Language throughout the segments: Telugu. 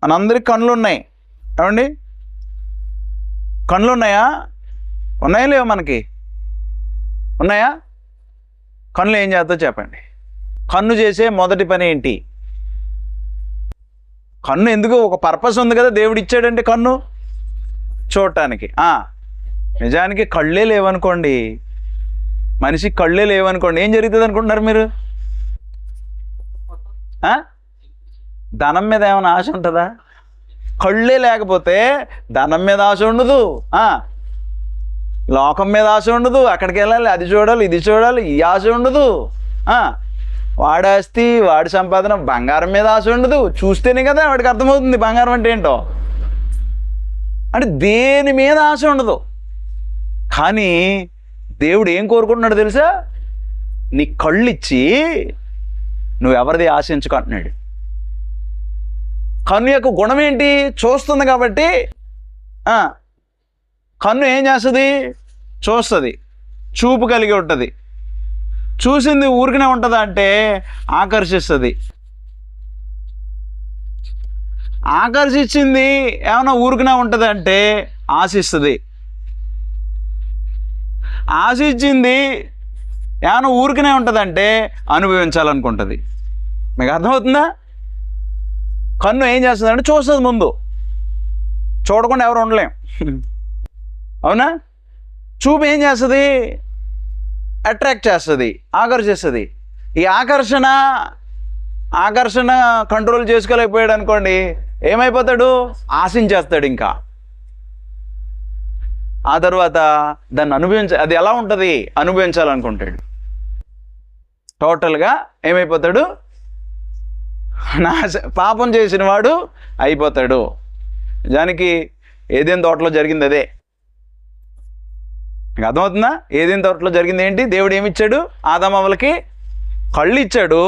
మనందరికి కళ్ళు ఉన్నాయి. ఏమండి, కళ్ళు ఉన్నాయా? ఉన్నాయా లేవా? మనకి ఉన్నాయా? కళ్ళు ఏం చేస్తా చెప్పండి. కన్ను చేసే మొదటి పని ఏంటి? కన్ను ఎందుకు, ఒక పర్పస్ ఉంది కదా దేవుడు ఇచ్చాడంటే కన్ను చూడటానికి. నిజానికి కళ్ళే లేవనుకోండి, మనిషికి కళ్ళే లేవనుకోండి, ఏం జరుగుతుంది అనుకుంటున్నారు మీరు? ధనం మీద ఏమైనా ఆశ ఉంటుందా? కళ్ళే లేకపోతే ధనం మీద ఆశ ఉండదు, లోకం మీద ఆశ ఉండదు, అక్కడికి వెళ్ళాలి, అది చూడాలి, ఇది చూడాలి, ఈ ఆశ ఉండదు. వాడి ఆస్తి, వాడి సంపాదన, బంగారం మీద ఆశ ఉండదు. చూస్తేనే కదా వాడికి అర్థమవుతుంది బంగారం అంటే ఏంటో. అంటే దేని మీద ఆశ ఉండదు. కానీ దేవుడు ఏం కోరుకుంటున్నాడు తెలుసా? నీ కళ్ళు ఇచ్చి నువ్వు ఎవరిది ఆశించుకుంటున్నాడు. కన్ను యొక్క గుణం ఏంటి? చూస్తుంది కాబట్టి. కన్ను ఏం చేస్తుంది? చూస్తుంది, చూపు కలిగి ఉంటుంది. చూసింది ఊరికనే ఉంటుందా అంటే ఆకర్షిస్తుంది. ఆకర్షించింది ఏమైనా ఊరికనే ఉంటుంది అంటే ఆశిస్తుంది. ఆశించింది ఏమైనా ఊరికనే ఉంటుందంటే అనుభవించాలనుకుంటుంది. మీకు అర్థమవుతుందా? కన్ను ఏం చేస్తుందంటే చూస్తుంది ముందు, చూడకుండా ఎవరు ఉండలేం. అవునా? చూపు ఏం చేస్తుంది? అట్రాక్ట్ చేస్తుంది, ఆకర్షిస్తుంది. ఈ ఆకర్షణ కంట్రోల్ చేసుకోలేకపోయాడు అనుకోండి, ఏమైపోతాడు? ఆశించేస్తాడు ఇంకా. ఆ తర్వాత దాన్ని అది ఎలా ఉంటుంది? అనుభవించాలనుకుంటాడు. టోటల్గా ఏమైపోతాడు? పాపం చేసిన వాడు అయిపోతాడు. నిజానికి ఏదైనా తోటలో జరిగింది అదే. అర్థమవుతుందా? ఏదైనా తోటలో జరిగింది ఏంటి? దేవుడు ఏమిచ్చాడు? ఆదాము అవ్వలకి కళ్ళు ఇచ్చాడు.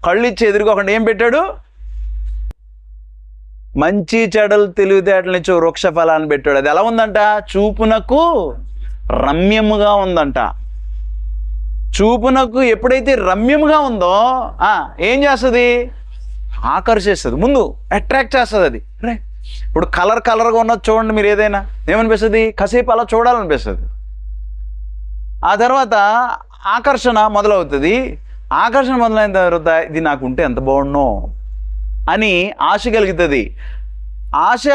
కళ్ళు ఇచ్చి ఎదురుకోకుండా ఏం పెట్టాడు? మంచి చెడలు తెలివితేటలు ఇచ్చే వృక్ష ఫలాన్ని పెట్టాడు. అది ఎలా ఉందంట? చూపునకు రమ్యముగా ఉందంట. చూపునకు ఎప్పుడైతే రమ్యముగా ఉందో ఏం చేస్తుంది? ఆకర్షిస్తుంది, ముందు అట్రాక్ట్ చేస్తుంది. అది ఇప్పుడు కలర్గా ఉన్నది చూడండి మీరు, ఏదైనా ఏమనిపిస్తుంది? కాసేపు అలా చూడాలనిపిస్తుంది. ఆ తర్వాత ఆకర్షణ మొదలవుతుంది. ఆకర్షణ మొదలైన తర్వాత ఇది నాకు ఉంటే ఎంత బాగుండో అని ఆశ కలుగుతుంది. ఆశ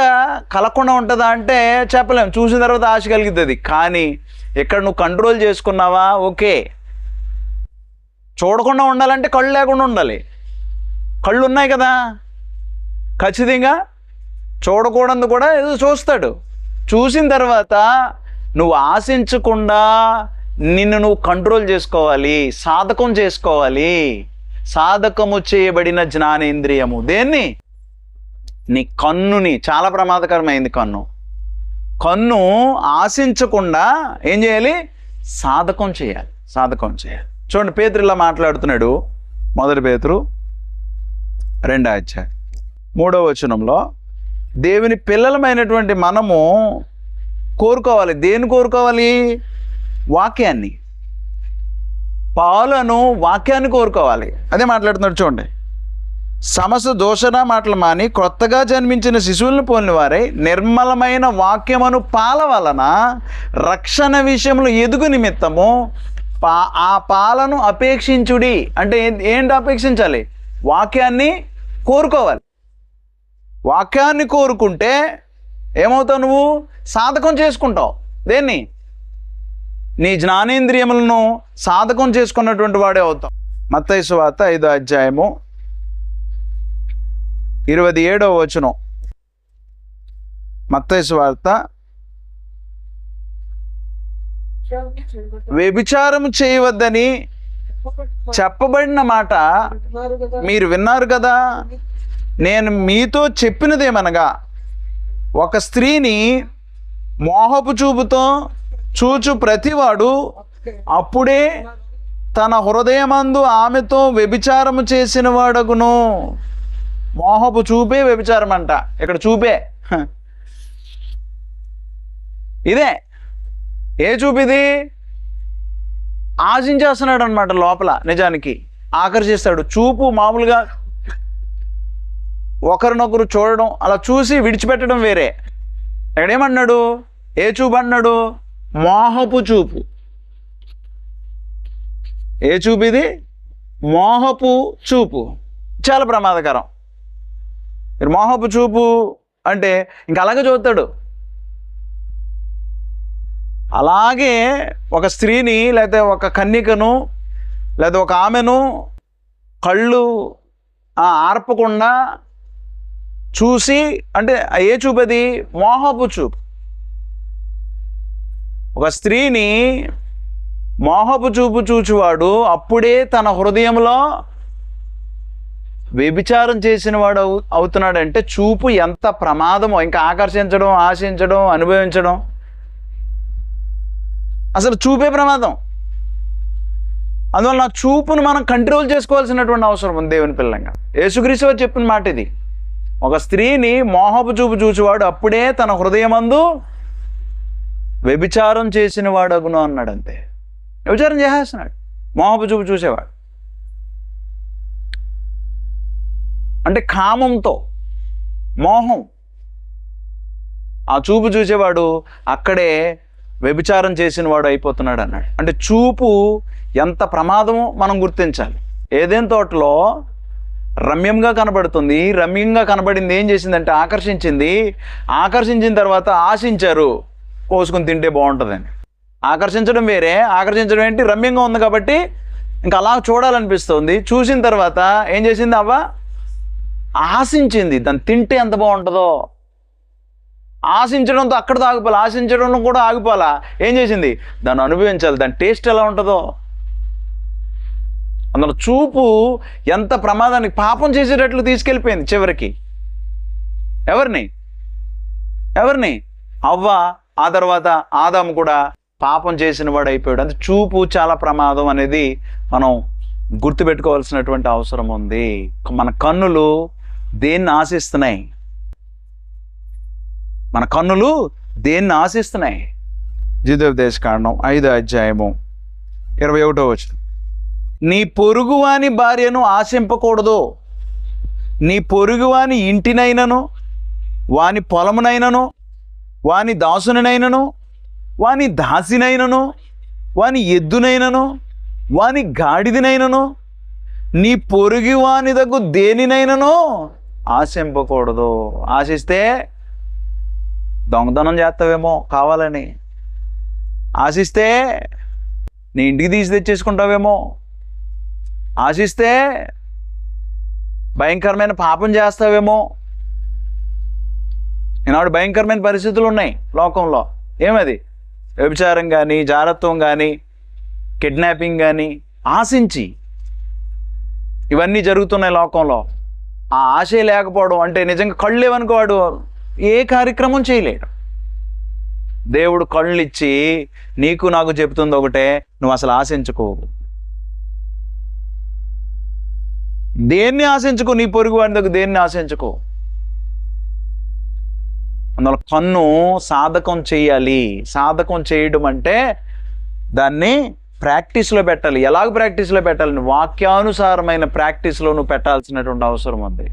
కలగకుండా ఉంటుందా అంటే చెప్పలేము. చూసిన తర్వాత ఆశ కలుగుతుంది. కానీ ఇక్కడ నువ్వు కంట్రోల్ చేసుకున్నావా? ఓకే. చూడకుండా ఉండాలంటే కళ్ళు లేకుండా ఉండాలి. కళ్ళు ఉన్నాయి కదా, ఖచ్చితంగా చూడకూడదు కూడా ఏదో చూస్తాడు. చూసిన తర్వాత నువ్వు ఆశించకుండా నిన్ను నువ్వు కంట్రోల్ చేసుకోవాలి, సాధకం చేసుకోవాలి. సాధకము చేయబడిన జ్ఞానేంద్రియము దేన్ని? నీ కన్నుని. చాలా ప్రమాదకరమైంది కన్ను ఆశించకుండా ఏం చేయాలి? సాధకం చేయాలి. చూడండి, పేతురు ఇలా మాట్లాడుతున్నాడు. 1 పేతురు 2వ అధ్యాయం 3వ వచనంలో, దేవుని పిల్లలమైనటువంటి మనము కోరుకోవాలి. దేన్ని కోరుకోవాలి? వాక్యాన్ని. పాలను వాక్యాన్ని కోరుకోవాలి. అదే మాట్లాడుతున్నాడు. చూడండి, సమస్త దోషణ మాటలు మాని కొత్తగా జన్మించిన శిశువులను పోలిన వారై నిర్మలమైన వాక్యమును పాల వలన రక్షణ విషయంలో ఎదుగు నిమిత్తము ఆ పాలను అపేక్షించుడి. అంటే ఏంటి అపేక్షించాలి? వాక్యాన్ని కోరుకోవాలి. వాక్యాన్ని కోరుకుంటే ఏమవుతావు? నువ్వు సాధకం చేసుకుంటావు. దేన్ని? నీ జ్ఞానేంద్రియములను సాధకం చేసుకున్నటువంటి వాడే అవుతావు. మత్తయి సువార్త 5వ అధ్యాయము 27వ వచనం. మత్తయి సువార్త, వ్యభిచారము చేయవద్దని చెప్పబడిన మాట మీరు విన్నారు కదా. నేను మీతో చెప్పినదేమనగా, ఒక స్త్రీని మోహపు చూపుతో చూచు ప్రతివాడు అప్పుడే తన హృదయమందు ఆమెతో వ్యభిచారము చేసిన వాడగును. మోహపు చూపే వ్యభిచారం అంట. ఇక్కడ చూపే ఇదే. ఏ చూపిది? ఆశించేస్తున్నాడు అనమాట లోపల. నిజానికి ఆకర్షిస్తాడు. చూపు మామూలుగా ఒకరినొకరు చూడడం, అలా చూసి విడిచిపెట్టడం వేరే. ఇక్కడ ఏమన్నాడు? ఏ చూపు అన్నాడు? మోహపు చూపు. ఏ చూపు ఇది? మోహపు చూపు. చాలా ప్రమాదకరం. మీరు మోహపు చూపు అంటే ఇంకా అలాగే చూస్తాడు. అలాగే ఒక స్త్రీని లేకపోతే ఒక కన్యకను లేదా ఒక ఆమెను కళ్ళు ఆర్పకుండా చూసి, అంటే ఏ చూపు అది? మోహపు చూపు. ఒక స్త్రీని మోహపు చూపు చూచువాడు అప్పుడే తన హృదయంలో వ్యభిచారం చేసిన వాడు అవుతున్నాడంటే చూపు ఎంత ప్రమాదమో. ఇంకా ఆకర్షించడం, ఆశించడం, అనుభవించడం, అసలు చూపే ప్రమాదం. అందువల్ల నా చూపును మనం కంట్రోల్ చేసుకోవాల్సినటువంటి అవసరం ఉంది దేవుని పిల్లంగా. యేసుక్రీస్తు వారు చెప్పిన మాట ఇది. ఒక స్త్రీని మోహపు చూపు చూచువాడు అప్పుడే తన హృదయమందు వ్యభిచారం చేసిన వాడు అగును అన్నాడు. అంతే, వ్యభిచారం చేసేస్తున్నాడు మోహపు చూపు చూసేవాడు. అంటే కామంతో, మోహం, ఆ చూపు చూసేవాడు అక్కడే వ్యభిచారం చేసిన వాడు అయిపోతున్నాడు అన్నాడు. అంటే చూపు ఎంత ప్రమాదమో మనం గుర్తించాలి. ఏదైనా తోటలో రమ్యంగా కనబడుతుంది, రమ్యంగా కనబడింది ఏం చేసిందంటే ఆకర్షించింది. ఆకర్షించిన తర్వాత ఆశించారు, కోసుకుని తింటే బాగుంటుందని. ఆకర్షించడం వేరే, ఆకర్షించడం ఏంటి? రమ్యంగా ఉంది కాబట్టి ఇంకా అలా చూడాలనిపిస్తుంది. చూసిన తర్వాత ఏం చేసింది? అవ్వ ఆశించింది, దాన్ని తింటే ఎంత బాగుంటుందో. ఆశించడంతో అక్కడితో ఆగిపోవాలి, ఆశించడంలో కూడా ఆగిపోవాలా. ఏం చేసింది? దాన్ని అనుభవించాలి, దాని టేస్ట్ ఎలా ఉంటుందో. అందులో చూపు ఎంత ప్రమాదానికి, పాపం చేసేటట్లు తీసుకెళ్ళిపోయింది చివరికి. ఎవరిని? అవ్వ. ఆ తర్వాత ఆదాము కూడా పాపం చేసిన వాడు అయిపోయాడు. అంటే చూపు చాలా ప్రమాదం అనేది మనం గుర్తుపెట్టుకోవాల్సినటువంటి అవసరం ఉంది. మన కన్నులు దేన్ని ఆశిస్తున్నాయి? మన కన్నులు దేన్ని ఆశిస్తున్నాయి? ద్వితీయోపదేశకాండం 5వ అధ్యాయము 21వ వచనం. నీ పొరుగువాని భార్యను ఆశింపకూడదు. నీ పొరుగువాని ఇంటినైనను, వాని పొలమునైనను, వాని దాసునినైనను, వాని దాసినైనను, వాని ఎద్దునైనను, వాని గాడిదనైనను, నీ పొరుగువాని దగ్గు దేనినైనను ఆశింపకూడదు. ఆశిస్తే దొంగతనం చేస్తావేమో కావాలని, ఆశిస్తే నీ ఇంటికి తీసి తెచ్చేసుకుంటావేమో, ఆశిస్తే భయంకరమైన పాపం చేస్తావేమో. ఈనాడు భయంకరమైన పరిస్థితులు ఉన్నాయి లోకంలో. ఏమది? వ్యభిచారం కానీ, జారత్వం కానీ, కిడ్నాపింగ్ కానీ, ఆశించి ఇవన్నీ జరుగుతున్నాయి లోకంలో. ఆ ఆశ లేకపోవడం అంటే నిజంగా కళ్ళు లేవనుకోవాడు ఏ కార్యక్రమం చేయలేడు. దేవుడు కళ్ళు ఇచ్చి నీకు నాకు చెప్తుంది ఒకటే, నువ్వు అసలు ఆశించుకో. దేన్ని ఆశించుకో? నీ పొరుగు వాడి దగ్గర దేన్ని ఆశించుకో. అందువల్ల కన్ను సాధకం చేయాలి. సాధకం చేయడం అంటే దాన్ని ప్రాక్టీస్లో పెట్టాలి. ఎలాగ ప్రాక్టీస్లో పెట్టాలి? వాక్యానుసారమైన ప్రాక్టీస్లో నువ్వు పెట్టాల్సినటువంటి అవసరం ఉంది.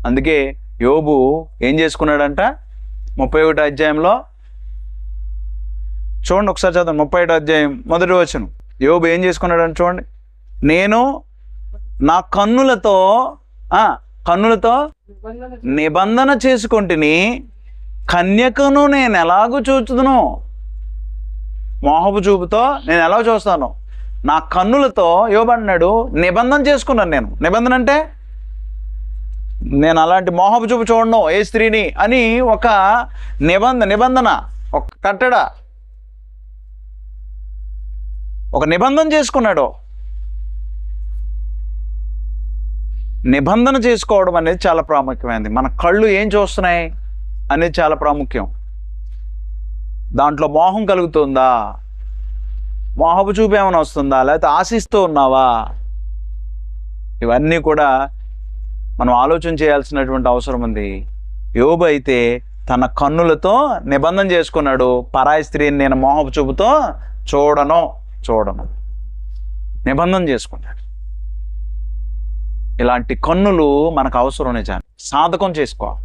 అందుకే యోబు ఏం చేసుకున్నాడంట? 31వ అధ్యాయంలో చూడండి, ఒకసారి చదవండి. 31వ అధ్యాయం 1వ వచనం. యోబు ఏం చేసుకున్నాడంట చూడండి. నేను నా కన్నులతో నిబంధన చేసుకుంటుని, కన్యకను నేను ఎలాగూ చూచుదును. మోహపు చూపుతో నేను ఎలా చూస్తాను? నా కన్నులతో యోబు అన్నాడు నిబంధన చేసుకున్నాను. నేను నిబంధన అంటే నేను అలాంటి మోహపు చూపు చూడను ఏ స్త్రీని అని ఒక నిబంధన, ఒక కట్టడ, ఒక నిబంధన చేసుకున్నాడు. నిబంధన చేసుకోవడం అనేది చాలా ప్రాముఖ్యమైనది. మన కళ్ళు ఏం చూస్తున్నాయి అనేది చాలా ప్రాముఖ్యం. దాంట్లో మోహం కలుగుతుందా? మోహపు చూపు ఏమైనా వస్తుందా? లేకపోతే ఆశిస్తూ ఉన్నావా? ఇవన్నీ కూడా మనం ఆలోచన చేయాల్సినటువంటి అవసరం ఉంది. యోబు అయితే తన కన్నులతో నిబంధన చేసుకున్నాడు, పరాయి స్త్రీని నేను మోహపు చూపుతో చూడను నిబంధన చేసుకున్నాడు. ఇలాంటి కన్నులు మనకు అవసరం నిజాన్ని సాధకం చేసుకోవాలి.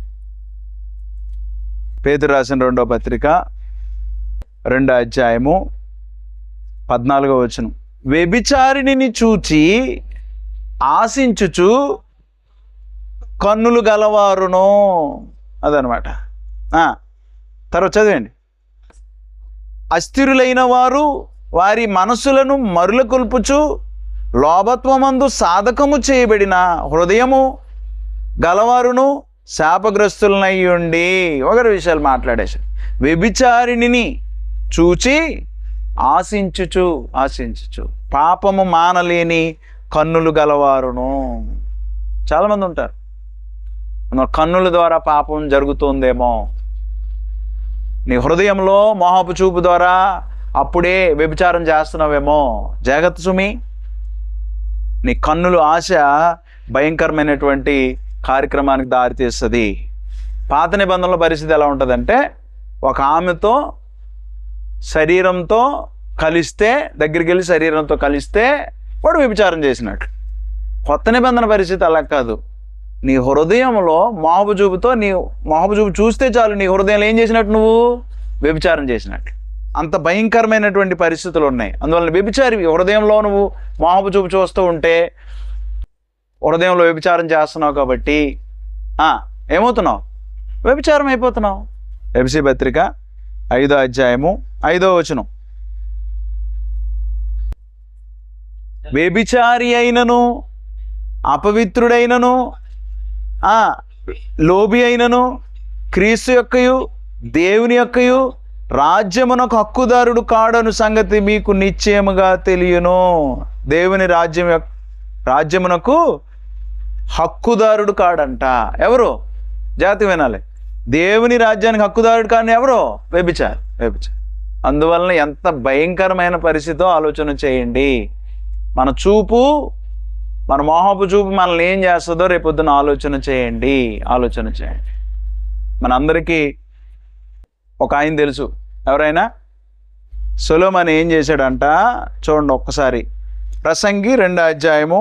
పేతురు రాసిన 2వ పత్రిక 2వ అధ్యాయము 14వ వచనం. వ్యభిచారిణిని చూచి ఆశించుచు కన్నులు గలవారును. అదనమాట. తర్వాత చదివండి. అస్థిరులైన వారు వారి మనసులను మరుల కొల్పుచు లోభత్వమందు సాధకము చేయబడిన హృదయము గలవారును శాపగ్రస్తులనయ్యుండి. ఒకరి విషయాలు మాట్లాడేశారు. వ్యభిచారిణిని చూచి ఆశించుచు పాపము మానలేని కన్నులు గలవారును. చాలామంది ఉంటారు, కన్నుల ద్వారా పాపం జరుగుతుందేమో. నీ హృదయంలో మోహపు చూపు ద్వారా అప్పుడే వ్యభిచారం చేస్తున్నావేమో. జాగ్రత్త సుమి. నీ కన్నులు ఆశ భయంకరమైనటువంటి కార్యక్రమానికి దారితీస్తుంది. పాత నిబంధనల పరిస్థితి ఎలా ఉంటుందంటే, ఒక ఆమెతో శరీరంతో కలిస్తే, దగ్గరికి వెళ్ళి శరీరంతో కలిస్తే వాడు వ్యభిచారం చేసినట్లు. కొత్త నిబంధన పరిస్థితి అలా కాదు. నీ హృదయంలో మోహపు చూపు చూస్తే చాలు, నీ హృదయంలో ఏం చేసినట్టు? నువ్వు వ్యభిచారం చేసినట్లు. అంత భయంకరమైనటువంటి పరిస్థితులు ఉన్నాయి. అందువల్ల వ్యభిచారి హృదయంలో నువ్వు మోహపు చూపు చూస్తూ ఉంటే హృదయంలో వ్యభిచారం చేస్తున్నావు కాబట్టి ఏమవుతున్నావు? వ్యభిచారం అయిపోతున్నావు. ఎఫెసీ పత్రిక 5వ అధ్యాయము 5వ వచనం. వ్యభిచారి అయినను అపవిత్రుడైనను లోబి అయినను క్రీస్తు యొక్కయు దేవుని యొక్కయు రాజ్యమునకు హక్కుదారుడు కాడను సంగతి మీకు నిశ్చయముగా తెలియను. దేవుని రాజ్యమునకు హక్కుదారుడు కాడంట. ఎవరు? జాతి వినాలి. దేవుని రాజ్యానికి హక్కుదారుడు కాని ఎవరు? వ్యభిచారి. అందువలన ఎంత భయంకరమైన పరిస్థితితో ఆలోచన చేయండి. మన చూపు, మన మోహపు చూపు మనల్ని ఏం చేస్తుందో రేపొద్దున ఆలోచన చేయండి. మనందరికీ ఒక ఆయన తెలుసు. ఎవరైనా? సొలొమోను ఏం చేశాడంట చూడండి ఒక్కసారి. ప్రసంగి 2వ అధ్యాయము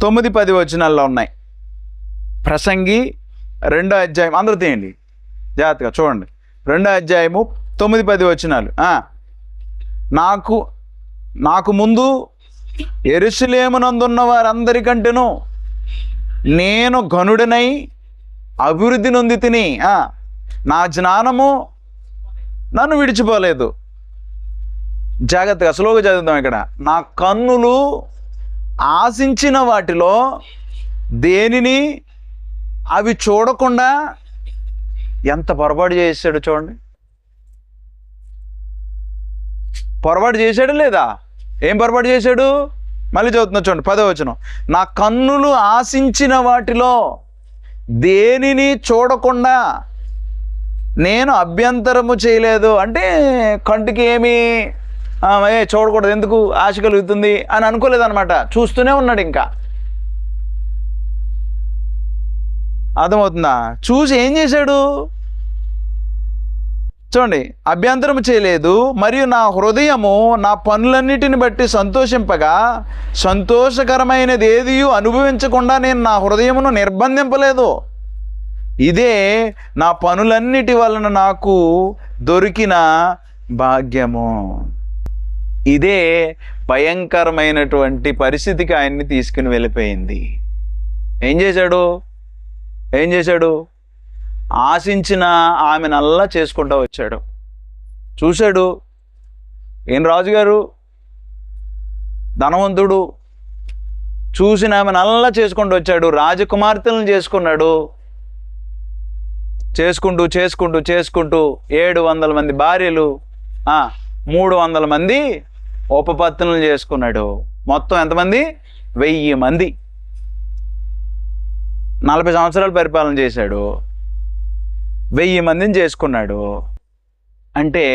9-10 వచనాల్లో ఉన్నాయి. ప్రసంగి 2వ అధ్యాయం, అందరూ తీయండి జాగ్రత్తగా చూడండి. 2వ అధ్యాయము 9-10 వచనాలు. నాకు ముందు యెరూషలేమునందున్న వారందరికంటేను నేను ఘనుడనై అభివృద్ధి నొంది తిని, నా జ్ఞానము నన్ను విడిచిపోలేదు. జాగ్రత్తగా స్లోగా చదువుతాం ఇక్కడ. నా కన్నులు ఆశించిన వాటిలో దేనిని అవి చూడకుండా ఎంత పొరపాటు చేశాడు చూడండి. పొరపాటు చేశాడు లేదా? ఏం పొరపాటు చేశాడు? మళ్ళీ చదువుతున్నా చూడండి 10వ వచనం. నా కన్నులు ఆశించిన వాటిలో దేనిని చూడకుండా నేను అభ్యంతరము చేయలేదు. అంటే కంటికి ఏమి చూడకూడదు, ఎందుకు ఆశ కలుగుతుంది అని అనుకోలేదన్నమాట. చూస్తూనే ఉన్నాడు. ఇంకా అర్థమవుతుందా? చూసి ఏం చేశాడు చూడండి. అభ్యంతరము చేయలేదు, మరియు నా హృదయము నా పనులన్నిటిని బట్టి సంతోషింపగా సంతోషకరమైనది ఏది అనుభవించకుండా నేను నా హృదయమును నిర్బంధింపలేదు. ఇదే నా పనులన్నిటి వలన నాకు దొరికిన భాగ్యము. ఇదే భయంకరమైనటువంటి పరిస్థితికి ఆయన్ని తీసుకుని వెళ్ళిపోయింది. ఏం చేశాడు? ఆశించిన ఆమెనల్లా చేసుకుంటూ వచ్చాడు. చూశాడు, ఏం రాజుగారు ధనవంతుడు, చూసిన ఆమెనల్లా చేసుకుంటూ వచ్చాడు. రాజకుమార్తెలను చేసుకున్నాడు. చేసుకుంటూ 700 మంది భార్యలు, 300 మంది ఉపపత్నులను చేసుకున్నాడు. మొత్తం ఎంతమంది? 1000 మంది. 40 సంవత్సరాలు పరిపాలన చేశాడు. 1000 మందిని చేసుకున్నాడు. అంటే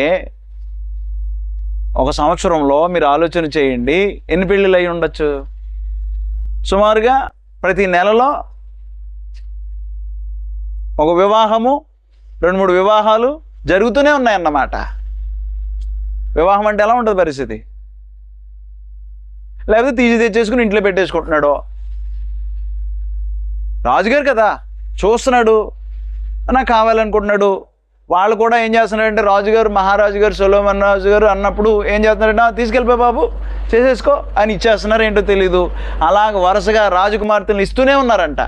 ఒక సంవత్సరంలో మీరు ఆలోచన చేయండి, ఎన్ని పెళ్ళిళ్ళు అయి ఉండొచ్చు? సుమారుగా ప్రతి నెలలో ఒక వివాహము, 2-3 వివాహాలు జరుగుతూనే ఉన్నాయన్నమాట. వివాహం అంటే ఎలా ఉంటుంది పరిస్థితి? లేకపోతే తీసి తెచ్చేసుకుని ఇంట్లో పెట్టేసుకుంటున్నాడో. రాజుగారు కదా, చూస్తున్నాడు, నాకు కావాలనుకుంటున్నాడు. వాళ్ళు కూడా ఏం చేస్తున్నారంటే రాజుగారు, మహారాజు గారు, సొలొమోన్ రాజు గారు అన్నప్పుడు ఏం చేస్తున్నారంటే తీసుకెళ్ళిపోయి బాబు చేసేసుకో అని ఇచ్చేస్తున్నారు, ఏంటో తెలీదు. అలాగ వరుసగా రాజకుమార్తెలు ఇస్తూనే ఉన్నారంట,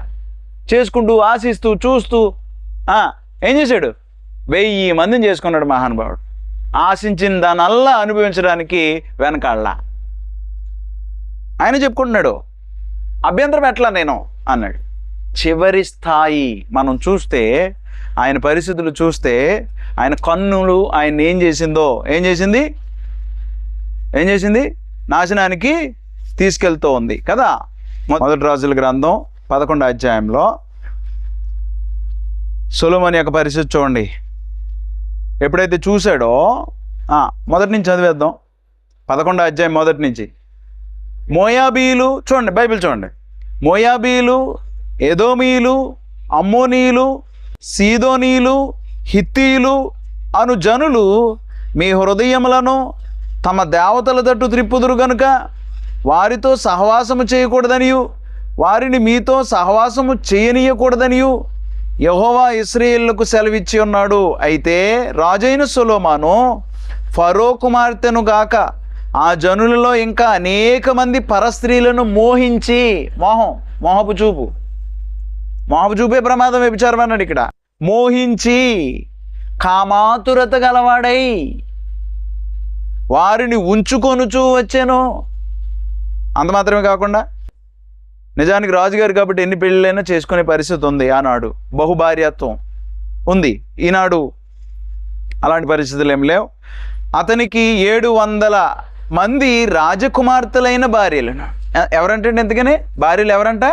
చేసుకుంటూ ఆశిస్తూ చూస్తూ. ఏం చేశాడు? 1000 మందిని చేసుకున్నాడు మహానుభావుడు. ఆశించిన దానల్లా అనుభవించడానికి వెనకాళ్ళ. ఆయన చెప్పుకుంటున్నాడు, అభ్యంతరం ఎట్లా నేను అన్నాడు. చివరి స్థాయి మనం చూస్తే, ఆయన పరిస్థితులు చూస్తే, ఆయన కన్నులు ఆయన ఏం చేసింది? నాశనానికి తీసుకెళ్తూ ఉంది కదా. మొదటి రాజుల గ్రంథం 11వ అధ్యాయంలో సొలొమోను యొక్క పరిస్థితి చూడండి. ఎప్పుడైతే చూశాడో, మొదటి నుంచి చదివేద్దాం. 11వ అధ్యాయం మొదటి నుంచి. మోయాబీలు, చూడండి బైబిల్ చూడండి. మోయాబీలు, ఎదోమీలు, అమ్మోనీలు, సీదోనీలు, హిత్తీలు అను జనులు మీ హృదయములను తమ దేవతల తట్టు త్రిప్పుదురు గనుక వారితో సహవాసము చేయకూడదనియు వారిని మీతో సహవాసము చేయనీయకూడదనియు యెహోవా ఇశ్రాయేలుకు సెలవిచ్చి ఉన్నాడు. అయితే రాజైన సొలొమోను ఫరో కుమార్తెను గాక ఆ జనులలో ఇంకా అనేక మంది పరస్త్రీలను మోహించి, మోహపు చూపే ప్రమాదం, వ్యభిచారం అన్నాడు ఇక్కడ. మోహించి కామాతురత గలవాడై వారిని ఉంచుకొనుచూ వచ్చాను. అంత మాత్రమే కాకుండా నిజానికి రాజుగారు కాబట్టి ఎన్ని పెళ్ళైనా చేసుకునే పరిస్థితి ఉంది. ఆనాడు బహుభార్యత్వం ఉంది, ఈనాడు అలాంటి పరిస్థితులు ఏం లేవు. అతనికి 700 మంది రాజకుమార్తెలైన భార్యలను. ఎవరంటే ఎందుకని భార్యలు ఎవరంట?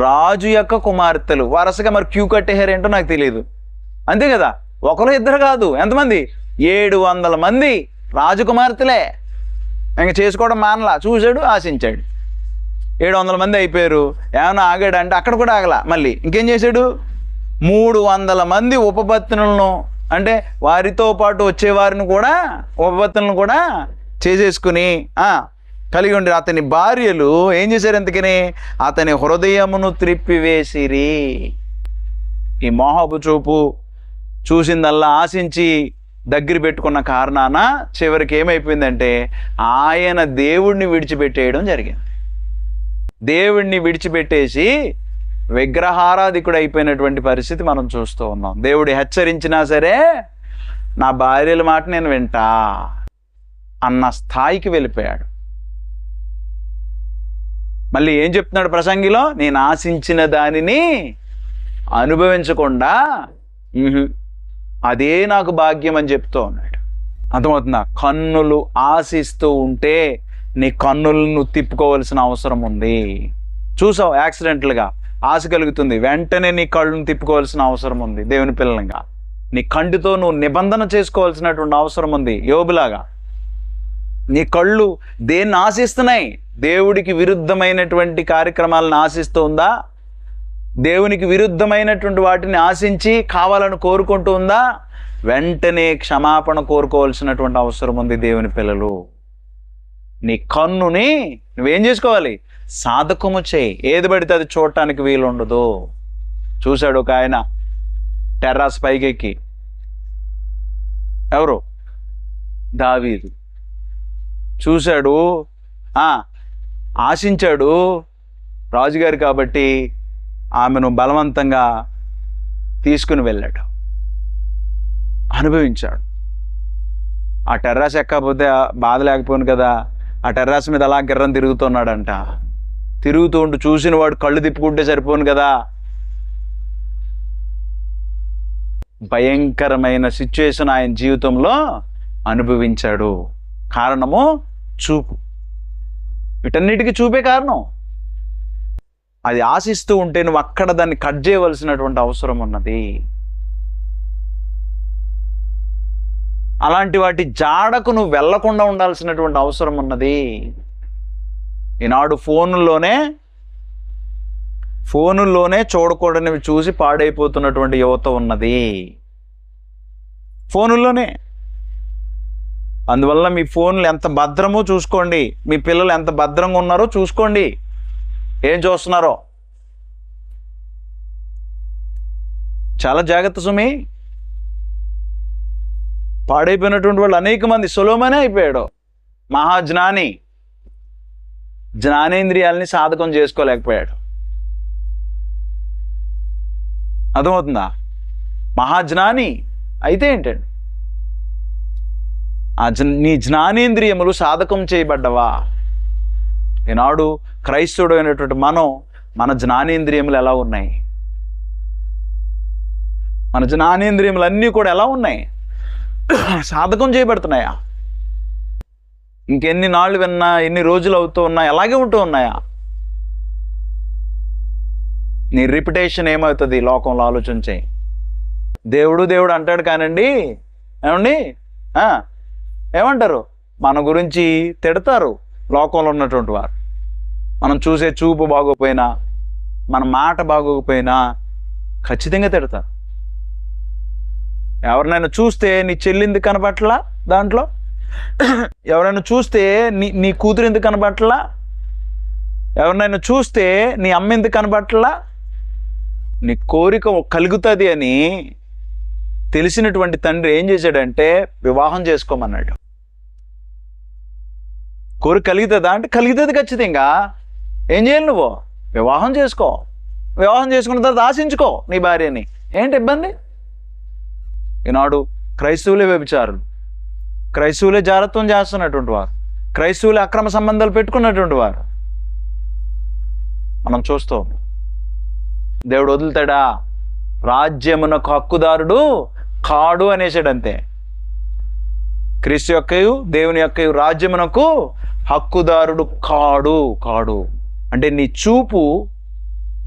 రాజు యొక్క కుమార్తెలు. వరుసగా మరి క్యూ కట్టేశారేంటో నాకు తెలియదు. అంతే కదా, ఒకరు ఇద్దరు కాదు, ఎంతమంది? 700 మంది రాజకుమార్తెలే. ఇంక చేసుకోవడం మానలా, చూశాడు, ఆశించాడు. 700 మంది అయిపోయారు. ఏమైనా ఆగాడు అంటే అక్కడ కూడా ఆగలా. మళ్ళీ ఇంకేం చేశాడు? 300 మంది ఉపపత్నులను, అంటే వారితో పాటు వచ్చేవారిని కూడా, ఉపపత్నులను కూడా చేసేసుకుని కలిగి ఉండి అతని భార్యలు ఏం చేశారు? ఎందుకని అతని హృదయమును త్రిప్పివేసిరి. ఈ మోహపు చూపు చూసిందల్లా ఆశించి దగ్గర పెట్టుకున్న కారణాన చివరికి ఏమైపోయిందంటే ఆయన దేవుడిని విడిచిపెట్టేయడం జరిగింది. దేవుడిని విడిచిపెట్టేసి విగ్రహారాధికుడు అయిపోయినటువంటి పరిస్థితి మనం చూస్తూ ఉన్నాం. దేవుడు హెచ్చరించినా సరే నా భార్యల మాట నేను వింటా అన్న స్థాయికి వెళ్ళిపోయాడు. మళ్ళీ ఏం చెప్తున్నాడు ప్రసంగిలో? నేను ఆశించిన దానిని అనుభవించకుండా అదే నాకు భాగ్యం అని చెప్తూ ఉన్నాడు. అర్థమవుతుందా? కన్నులు ఆశిస్తూ ఉంటే నీ కన్నులను తిప్పుకోవాల్సిన అవసరం ఉంది. చూసావు, యాక్సిడెంటల్గా ఆశ కలుగుతుంది, వెంటనే నీ కళ్ళను తిప్పుకోవాల్సిన అవసరం ఉంది. దేవుని పిల్లలంగా నీ కంటితో నువ్వు నిబంధన చేసుకోవాల్సినటువంటి అవసరం ఉంది. యోబులాగా నీ కళ్ళు దేన్ని ఆశిస్తున్నాయి? దేవుడికి విరుద్ధమైనటువంటి కార్యక్రమాలను ఆశిస్తూ ఉందా? దేవునికి విరుద్ధమైనటువంటి వాటిని ఆశించి కావాలని కోరుకుంటూ ఉందా? వెంటనే క్షమాపణ కోరుకోవాల్సినటువంటి అవసరం ఉంది. దేవుని పిల్లలు, నీ కన్నుని నువ్వేం చేసుకోవాలి? సాధకము చేయి. ఏది పడితే అది చూడటానికి వీలు ఉండదు. చూశాడు ఒక ఆయన టెర్రాస్ పైకెక్కి, ఎవరు? దావీదు. చూశాడు, ఆశించాడు, రాజుగారు కాబట్టి ఆమెను బలవంతంగా తీసుకుని వెళ్ళాడు, అనుభవించాడు. ఆ టెర్రాస్ ఎక్కకపోతే బాధ లేకపోను కదా. ఆ టెర్రాస్ మీద అలా గిర్రం తిరుగుతున్నాడంట. తిరుగుతూ ఉంటూ చూసిన వాడు కళ్ళు తిప్పుకుంటే సరిపోను కదా. భయంకరమైన సిచ్యువేషన్ ఆయన జీవితంలో అనుభవించాడు. కారణము చూపు. వీటన్నిటికీ చూపే కారణం. అది ఆశిస్తూ ఉంటే నువ్వు అక్కడ దాన్ని కట్ చేయవలసినటువంటి అవసరం ఉన్నది. అలాంటి వాటి జాడకు నువ్వు వెళ్లకుండా ఉండాల్సినటువంటి అవసరం ఉన్నది. ఈనాడు ఫోనుల్లోనే చూడకూడనివి చూసి పాడైపోతున్నటువంటి యువత ఉన్నది. ఫోనుల్లోనే అందువల్ల మీ ఫోన్లు ఎంత భద్రమో చూసుకోండి, మీ పిల్లలు ఎంత భద్రంగా ఉన్నారో చూసుకోండి, ఏం చూస్తున్నారో చాలా జాగ్రత్త సుమి. పాడైపోయినటువంటి వాళ్ళు అనేక మంది. సొలొమోనే అయిపోయాడు మహాజ్ఞాని, జ్ఞానేంద్రియాలని సాధకం చేసుకోలేకపోయాడు. అర్థమవుతుందా? మహాజ్ఞాని అయితే ఏంటండి, నీ జ్ఞానేంద్రియములు సాధకం చేయబడ్డవా? ఈనాడు క్రైస్తవుడు అయినటువంటి మన జ్ఞానేంద్రియములు ఎలా ఉన్నాయి? మన జ్ఞానేంద్రియములు అన్నీ కూడా ఎలా ఉన్నాయి? సాధకం చేయబడుతున్నాయా? ఇంకెన్ని నాళ్ళు విన్నా, ఎన్ని రోజులు అవుతూ ఉన్నా అలాగే ఉంటూ ఉన్నాయా? నీ రిపిటేషన్ ఏమవుతుంది లోకంలో? ఆలోచించే. దేవుడు అంటాడు కానండి, ఏమండి ఏమంటారు? మన గురించి తిడతారు లోకంలో ఉన్నటువంటి వారు. మనం చూసే చూపు బాగోపోయినా, మన మాట బాగోకపోయినా ఖచ్చితంగా తిడతారు. ఎవరినైనా చూస్తే నీ చెల్లింది కనబట్లా, దాంట్లో ఎవరైనా చూస్తే నీ కూతురు ఎందుకు కనబట్లా, ఎవరినైనా చూస్తే నీ అమ్మ ఎందుకు కనబట్లా, నీ కోరిక కలుగుతుంది అని తెలిసినటువంటి తండ్రి ఏం చేశాడంటే వివాహం చేసుకోమన్నాడు. కోరిక కలుగుతుందా అంటే కలుగుతుంది ఖచ్చితంగా. ఏం చేయాలి? నువ్వు వివాహం చేసుకో. వివాహం చేసుకున్న తర్వాత ఆశించుకో నీ భార్యని. ఏంటి ఇబ్బంది? ఈనాడు క్రైస్తవులే వ్యభిచారులు, క్రైస్తవులే జారత్వం చేస్తున్నటువంటి వారు, క్రైస్తవులే అక్రమ సంబంధాలు పెట్టుకున్నటువంటి వారు మనం చూస్తాం. దేవుడు వదులుతాడా? రాజ్యమునకు హక్కుదారుడు కాడు అనేసాడు అంతే. క్రీస్తు యొక్కయు దేవుని యొక్కయు రాజ్యమునకు హక్కుదారుడు కాడు అంటే నీ చూపు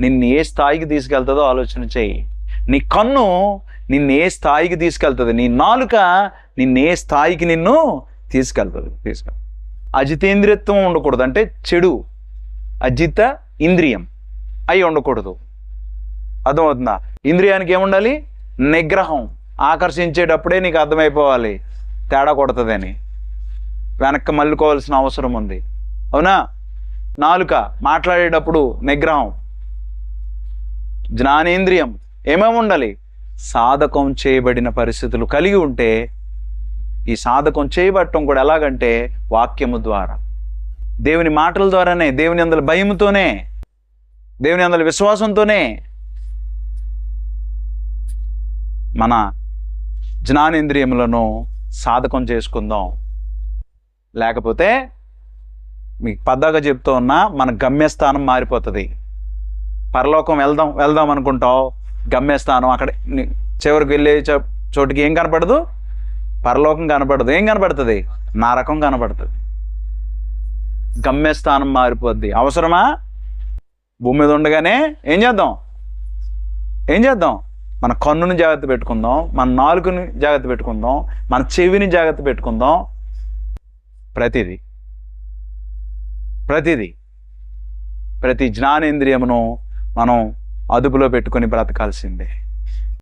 నిన్ను ఏ స్థాయికి తీసుకెళ్తుందో ఆలోచన చేయి. నీ కన్ను నిన్ను ఏ స్థాయికి తీసుకెళ్తుంది, నీ నాలుక నిన్ను ఏ స్థాయికి నిన్ను తీసుకెళ్తుంది. అజితేంద్రియత్వం ఉండకూడదు, అంటే చెడు అజిత ఇంద్రియం అయి ఉండకూడదు. అర్థమవుతుందా? ఇంద్రియానికి ఏముండాలి? నిగ్రహం. ఆకర్షించేటప్పుడే నీకు అర్థమైపోవాలి తేడా కొడుతుందని, వెనక్కి మళ్ళుకోవాల్సిన అవసరం ఉంది. అవునా? నాలుక మాట్లాడేటప్పుడు నిగ్రహం. జ్ఞానేంద్రియం ఏమేమి ఉండాలి? సాధకం చేయబడిన పరిస్థితులు కలిగి ఉంటే, ఈ సాధకం చేయబడటం కూడా ఎలాగంటే వాక్యము ద్వారా, దేవుని మాటల ద్వారానే, దేవుని అందరి భయముతోనే, దేవుని అందరి విశ్వాసంతోనే మన జ్ఞానేంద్రియములను సాధకం చేసుకుందాం. లేకపోతే మీకు పద్దాగా చెప్తూ ఉన్నా, మన గమ్యస్థానం మారిపోతుంది. పరలోకం వెళ్దాం అనుకుంటావు, గమ్యస్థానం అక్కడ చివరికి వెళ్ళే చోటుకి ఏం కనపడదు? పరలోకం కనపడదు. ఏం కనపడుతుంది? నరకం కనపడుతుంది. గమ్యస్థానం మారిపోద్ది. అవసరమా? భూమి మీద ఉండగానే ఏం చేద్దాం? మన కన్నుని జాగ్రత్త పెట్టుకుందాం, మన నాలుకని జాగ్రత్త పెట్టుకుందాం, మన చెవిని జాగ్రత్త పెట్టుకుందాం. ప్రతి జ్ఞానేంద్రియమును మనం అదుపులో పెట్టుకొని బ్రతకాల్సిందే.